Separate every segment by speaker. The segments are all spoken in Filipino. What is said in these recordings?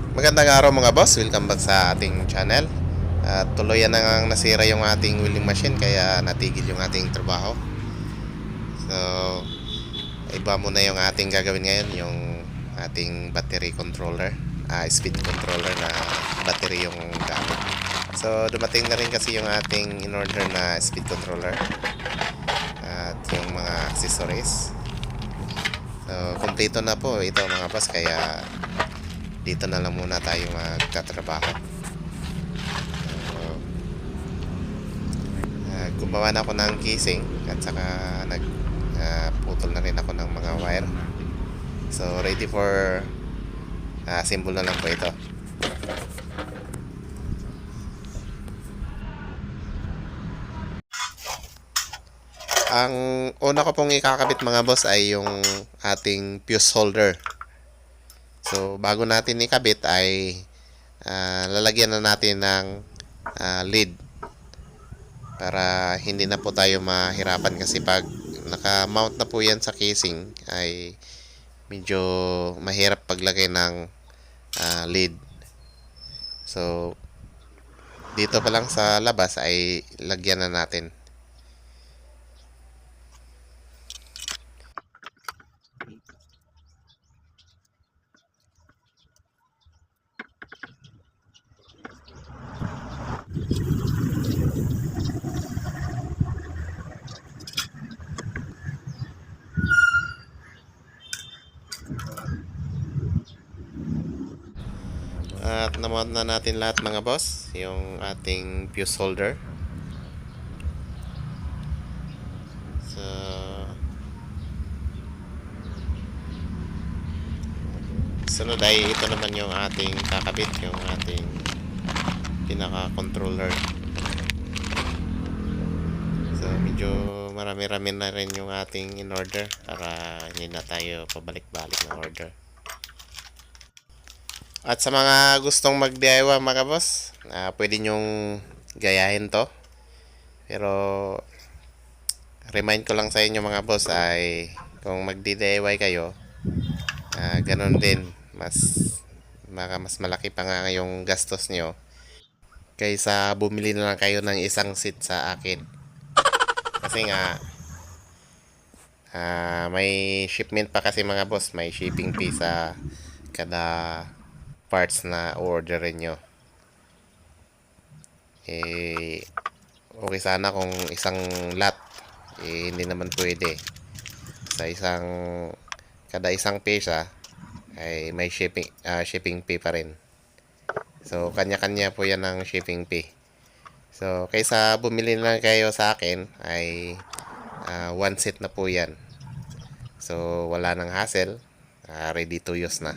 Speaker 1: Magandang araw mga boss, welcome back sa ating channel. At tuluyan na ngang nasira yung ating welding machine kaya natigil yung ating trabaho. So, iba muna yung ating gagawin ngayon, yung ating battery controller, speed controller na battery yung gamit. So, dumating na rin kasi yung ating in-order na speed controller at yung mga accessories. So, kompleto na po ito mga boss, kaya dito na lang muna tayo magtatrabaho. Gumawa na ako ng casing at saka putol na rin ako ng mga wire. So ready for assemble na lang po ito. Ang una ko pong ikakabit mga boss ay yung ating fuse holder. So bago natin ikabit ay lalagyan na natin ng lead para hindi na po tayo mahirapan, kasi pag naka-mount na po yan sa casing ay medyo mahirap paglagay ng lead. So dito pa lang sa labas ay lagyan na natin. At namount na natin lahat mga boss, yung ating fuse holder. So sunod ay ito naman yung ating kakabit, yung ating pinaka controller. So medyo marami-rami na rin yung ating in order para hindi na tayo pabalik-balik ng order. At sa mga gustong mag-DIY mga boss, pwede nyong gayahin to. Pero remind ko lang sa inyo mga boss ay kung mag-DIY kayo, ganun din, mas malaki pa nga yung gastos nyo kaysa bumili na lang kayo ng isang seat sa akin. Kasi nga may shipment pa kasi mga boss, may shipping fee sa kada parts na orderin nyo. Okay sana kung isang lot, hindi naman pwede. Sa kada isang pesa ay may shipping fee pa rin. So kanya-kanya po yan ang shipping fee. So kaysa bumili na kayo sa akin ay one set na po yan. So wala nang hassle, ready to use na.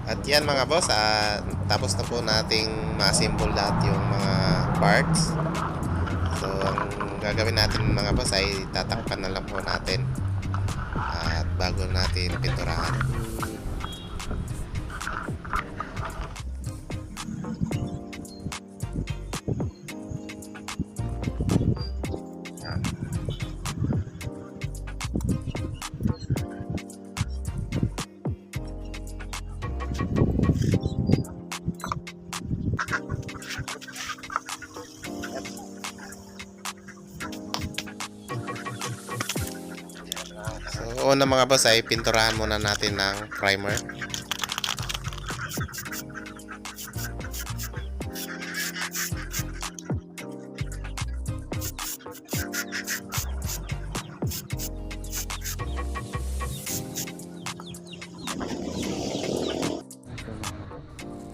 Speaker 1: At yan mga boss, tapos na po nating ma-assemble lahat yung mga parts. So ang gagawin natin mga boss ay tatakpan na lang po natin at bago natin pinturahan. So una mga boss ay pinturahan muna natin ng primer.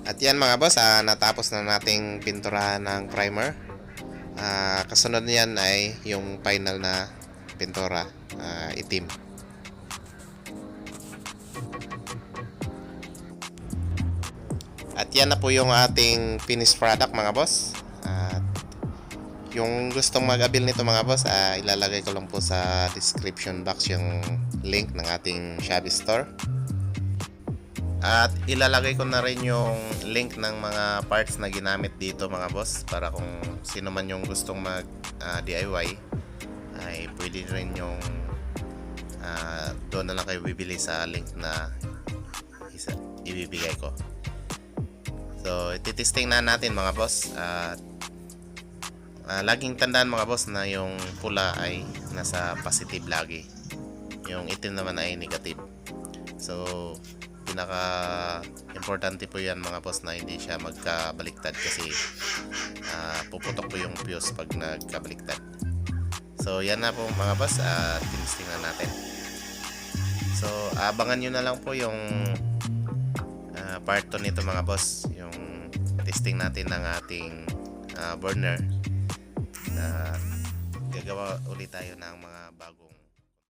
Speaker 1: At yan mga boss, natapos na nating pinturahan ng primer. Kasunod niyan ay yung final na pintura, itim. At yan na po yung ating finished product mga boss. At yung gustong mag-avail nito mga boss, ilalagay ko lang po sa description box yung link ng ating Shopee store. At ilalagay ko na rin yung link ng mga parts na ginamit dito mga boss, para kung sino man yung gustong mag DIY ay pwede rin yung doon na lang kayo bibili sa link na ibibigay ko. So ititesting na natin mga boss. Laging tandaan mga boss na yung pula ay nasa positive lagi, yung itim naman ay negative. So pinaka importante po yan mga boss na hindi siya magkabaliktad, kasi puputok po yung fuse pag nagkabaliktad. So yan na po mga boss, tinisting na natin. So abangan nyo na lang po yung part 2 nito mga boss, yung testing natin ng ating burner. Gagawa ulit tayo ng mga